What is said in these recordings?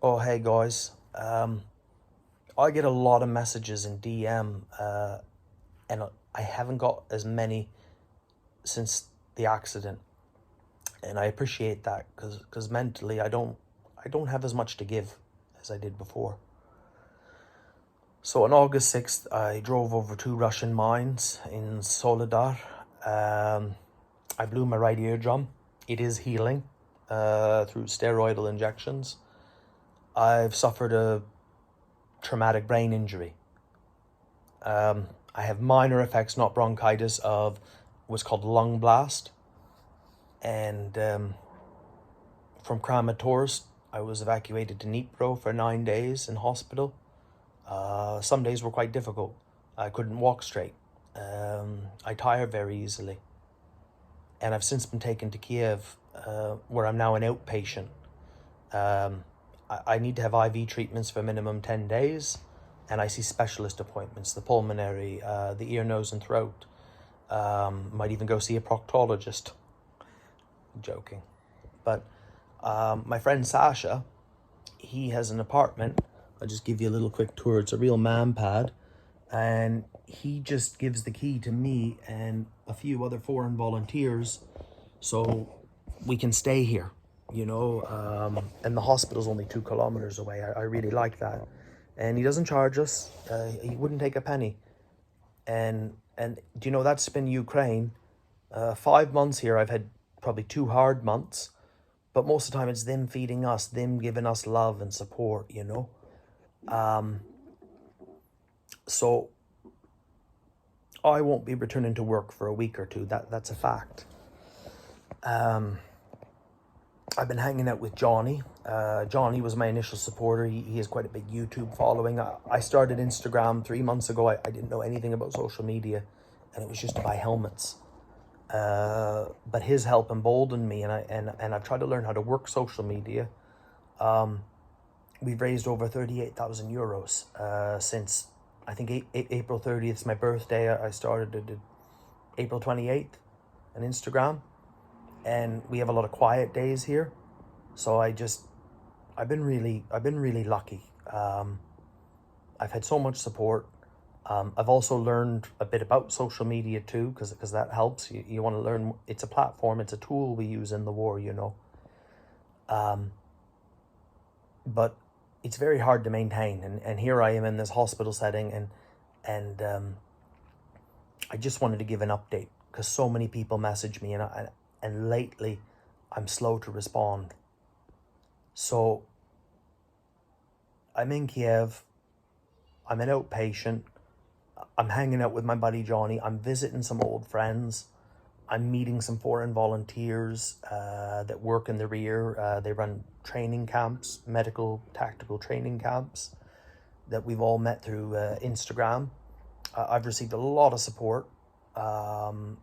Oh, hey guys. I get a lot of messages in DM, and I haven't got as many since the accident, and I appreciate that because mentally I don't have as much to give as I did before. So on August 6th, I drove over two Russian mines in Soledar. I blew my right eardrum. It is healing through steroidal injections. I've suffered a traumatic brain injury. I have minor effects, not bronchitis, of what's called lung blast. And from Kramatorsk, I was evacuated to Dnipro for 9 days in hospital. Some days were quite difficult. I couldn't walk straight. I tire very easily. And I've since been taken to Kiev, where I'm now an outpatient. I need to have IV treatments for minimum 10 days, and I see specialist appointments, the pulmonary, the ear, nose, and throat. Might even go see a proctologist. I'm joking. But my friend Sasha, he has an apartment. I'll just give you a little quick tour. It's a real man pad. And he just gives the key to me and a few other foreign volunteers so we can stay here, and the hospital's only 2 kilometers away. I really like that. And he doesn't charge us. He wouldn't take a penny. And that's been Ukraine. 5 months here, I've had probably 2 hard months, but most of the time it's them feeding us, them giving us love and support, So I won't be returning to work for a week or two. That's a fact. I've been hanging out with Johnny. Johnny was my initial supporter. He has quite a big YouTube following. I started Instagram 3 months ago. I didn't know anything about social media, and it was just to buy helmets. But his help emboldened me, and I've tried to learn how to work social media. We've raised over 38,000 euros since, I think, April 30th is my birthday. I started it April 28th on Instagram. And we have a lot of quiet days here. So I've been really lucky. I've had so much support. I've also learned a bit about social media too, because that helps. You want to learn. It's a platform. It's a tool we use in the war, But it's very hard to maintain. And here I am in this hospital setting, and I just wanted to give an update because so many people message me, and lately I'm slow to respond. So I'm in Kiev. I'm an outpatient. I'm hanging out with my buddy Johnny. I'm visiting some old friends. I'm meeting some foreign volunteers that work in the rear. They run training camps, medical tactical training camps that we've all met through Instagram. I've received a lot of support. And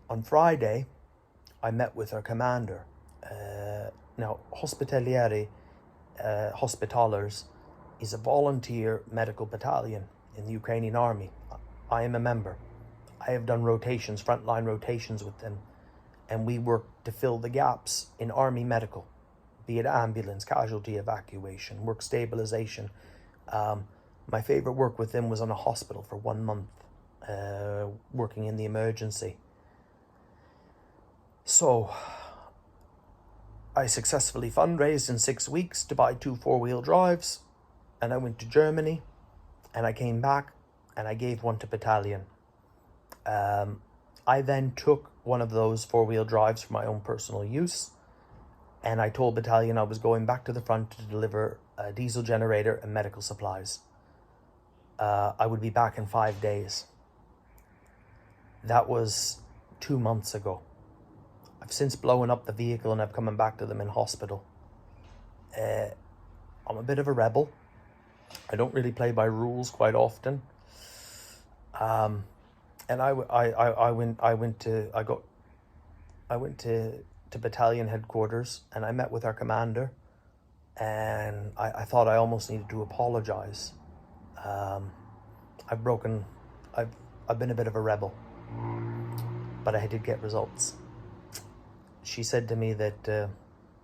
on Friday, I met with our commander. Now, Hospitalers is a volunteer medical battalion in the Ukrainian army. I am a member. I have done rotations, frontline rotations with them, and we work to fill the gaps in army medical, be it ambulance, casualty evacuation, work stabilization. My favorite work with them was on a hospital for 1 month, working in the emergency. So I successfully fundraised in 6 weeks to buy 2 4-wheel drives, and I went to Germany, and I came back, and I gave one to battalion. I then took one of those 4-wheel drives for my own personal use, and I told battalion I was going back to the front to deliver a diesel generator and medical supplies. I would be back in 5 days. That was 2 months ago. I've since blown up the vehicle and I've come back to them in hospital. I'm a bit of a rebel. I don't really play by rules quite often. And I went to battalion headquarters, and I met with our commander, and I thought I almost needed to apologize. I've been a bit of a rebel, but I did get results. She said to me that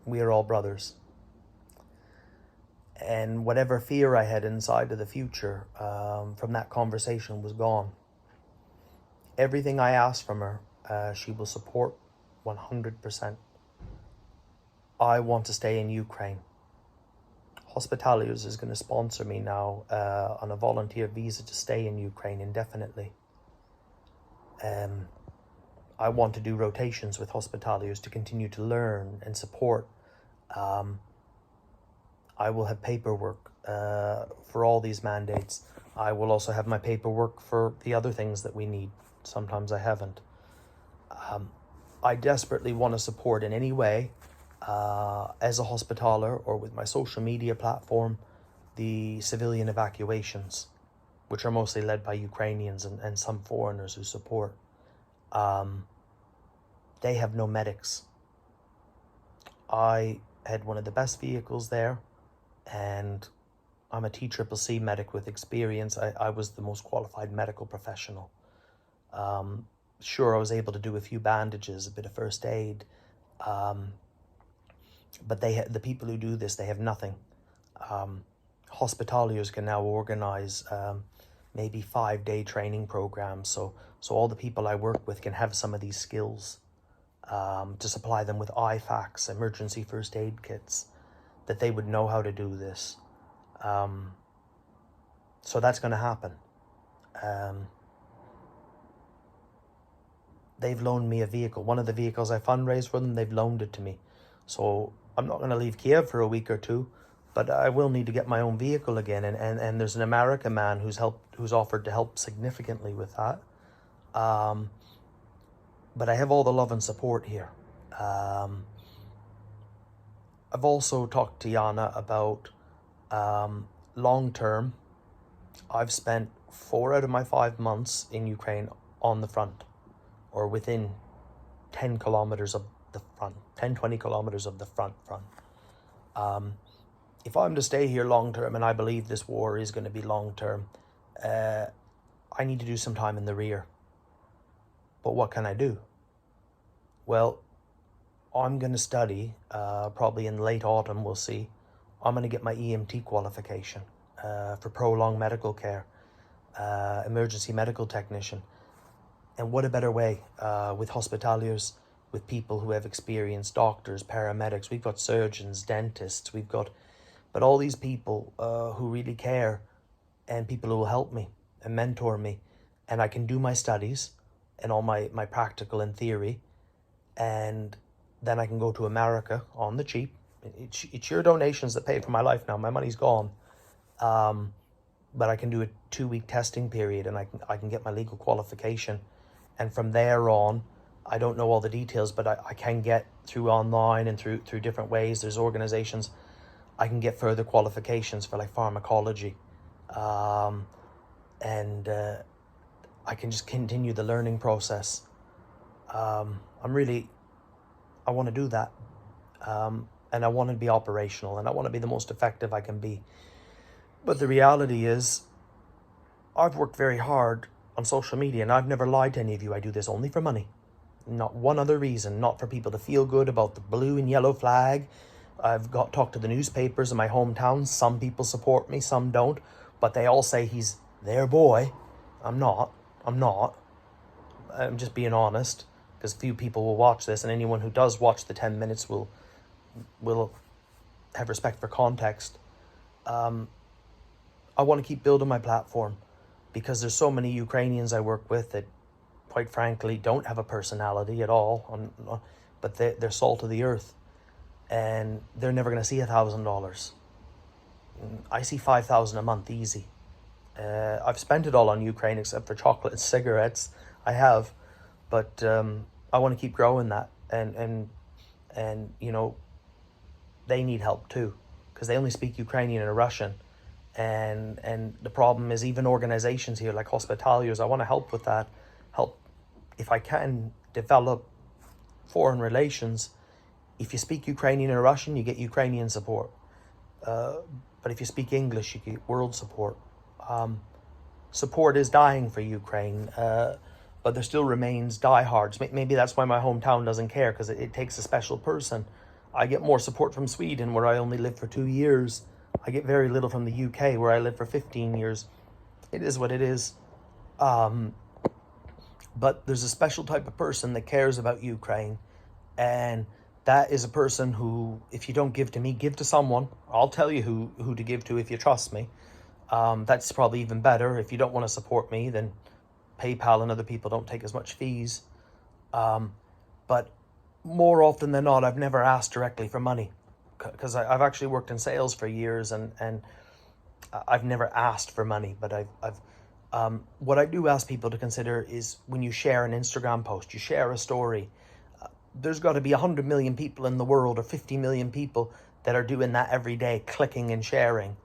we are all brothers. And whatever fear I had inside of the future from that conversation was gone. Everything I asked from her, she will support 100%. I want to stay in Ukraine. Hospitaliers is going to sponsor me now on a volunteer visa to stay in Ukraine indefinitely. I want to do rotations with Hospitaliers to continue to learn and support. I will have paperwork for all these mandates. I will also have my paperwork for the other things that we need. Sometimes I haven't. I desperately want to support in any way, as a hospitaler or with my social media platform, the civilian evacuations, which are mostly led by Ukrainians and some foreigners who support. They have no medics. I had one of the best vehicles there, and I'm a tccc medic with experience. I was the most qualified medical professional. Sure, I was able to do a few bandages, a bit of first aid, but the people who do this, they have nothing. Hospitaliers can now organize maybe 5-day training programs, so all the people I work with can have some of these skills, to supply them with IFAKs, emergency first aid kits, that they would know how to do this. So that's going to happen. They've loaned me a vehicle. One of the vehicles I fundraised for them, they've loaned it to me. So I'm not going to leave Kiev for a week or two, but I will need to get my own vehicle again. And there's an American man who's offered to help significantly with that. But I have all the love and support here. I've also talked to Yana about long term. I've spent 4 out of my 5 months in Ukraine on the front, or within 10 kilometers of the front, 20 kilometers of the front. If I'm to stay here long term, and I believe this war is going to be long term, I need to do some time in the rear. But what can I do? Well, I'm going to study, probably in late autumn, we'll see. I'm going to get my EMT qualification for prolonged medical care, emergency medical technician. And what a better way with hospitaliers, with people who have experience, doctors, paramedics. We've got surgeons, dentists, but all these people who really care, and people who will help me and mentor me. And I can do my studies and all my practical and theory. And then I can go to America on the cheap. It's your donations that pay for my life now. My money's gone. But I can do a 2-week testing period, and I can get my legal qualification. And from there on, I don't know all the details, but I can get through online and through different ways. There's organizations. I can get further qualifications for like pharmacology. And I can just continue the learning process. I want to do that. And I want to be operational, and I want to be the most effective I can be. But the reality is, I've worked very hard on social media, and I've never lied to any of you. I do this only for money. Not one other reason, not for people to feel good about the blue and yellow flag. I've talked to the newspapers in my hometown. Some people support me, some don't, but they all say he's their boy. I'm not. I'm just being honest, because few people will watch this, and anyone who does watch the 10 minutes will have respect for context. I want to keep building my platform, because there's so many Ukrainians I work with that, quite frankly, don't have a personality at all, but they're salt of the earth, and they're never going to see $1,000. I see 5,000 a month easy. I've spent it all on Ukraine except for chocolate and cigarettes. I have, but I want to keep growing that, and you know, they need help too, because they only speak Ukrainian and Russian. And the problem is, even organizations here like Hospitaliers, I want to help with that. Help, if I can, develop foreign relations. If you speak Ukrainian or Russian, you get Ukrainian support. But if you speak English, you get world support. Support is dying for Ukraine, but there still remains diehards. Maybe that's why my hometown doesn't care, because it takes a special person. I get more support from Sweden, where I only lived for 2 years. I get very little from the UK, where I lived for 15 years. It is what it is. But there's a special type of person that cares about Ukraine. And that is a person who, if you don't give to me, give to someone. I'll tell you who to give to if you trust me. That's probably even better. If you don't want to support me, then PayPal and other people don't take as much fees. But more often than not, I've never asked directly for money, because I've actually worked in sales for years, and I've never asked for money. But what I do ask people to consider is, when you share an Instagram post, you share a story, there's got to be 100 million people in the world, or 50 million people that are doing that every day, clicking and sharing.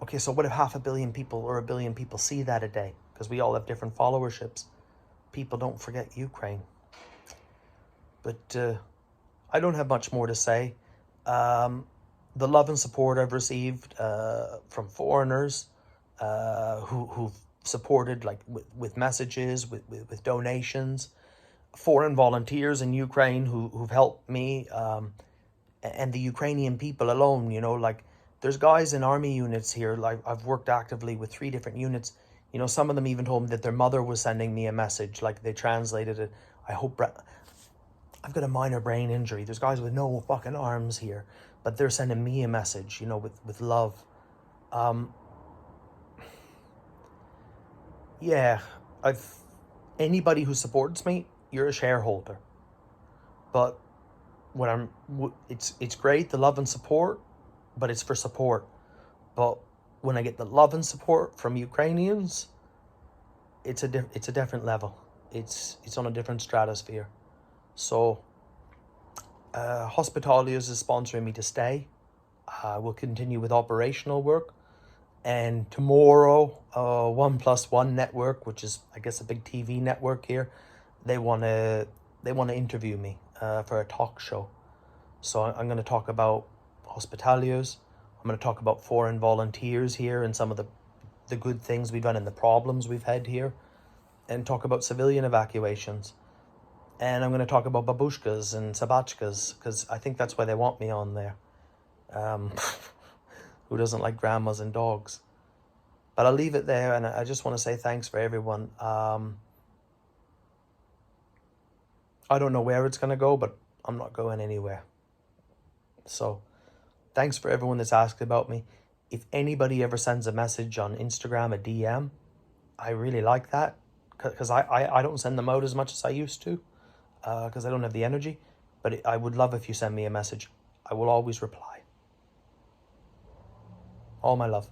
Okay, so what if 500 million people or 1 billion people see that a day? Because we all have different followerships. People don't forget Ukraine. But I don't have much more to say. The love and support I've received from foreigners who've supported, like with messages, with donations, foreign volunteers in Ukraine who've helped me, and the Ukrainian people alone, like there's guys in army units here. Like, I've worked actively with 3 different units. Some of them even told me that their mother was sending me a message, like they translated it. I've got a minor brain injury. There's guys with no fucking arms here, but they're sending me a message, with love. Yeah, anybody who supports me, you're a shareholder. But it's great, the love and support, but it's for support. But when I get the love and support from Ukrainians, it's a different level. It's on a different stratosphere. So Hospitaliers is sponsoring me to stay. We'll continue with operational work. And tomorrow, 1+1 network, which is, I guess, a big TV network here, they want to interview me for a talk show. So I'm going to talk about Hospitaliers. I'm going to talk about foreign volunteers here and some of the good things we've done and the problems we've had here, and talk about civilian evacuations. And I'm going to talk about babushkas and sabachkas, because I think that's why they want me on there. Who doesn't like grandmas and dogs? But I'll leave it there, and I just want to say thanks for everyone. I don't know where it's going to go, but I'm not going anywhere. So thanks for everyone that's asked about me. If anybody ever sends a message on Instagram, a DM, I really like that, because I don't send them out as much as I used to, because I don't have the energy. But I would love if you send me a message. I will always reply. All my love.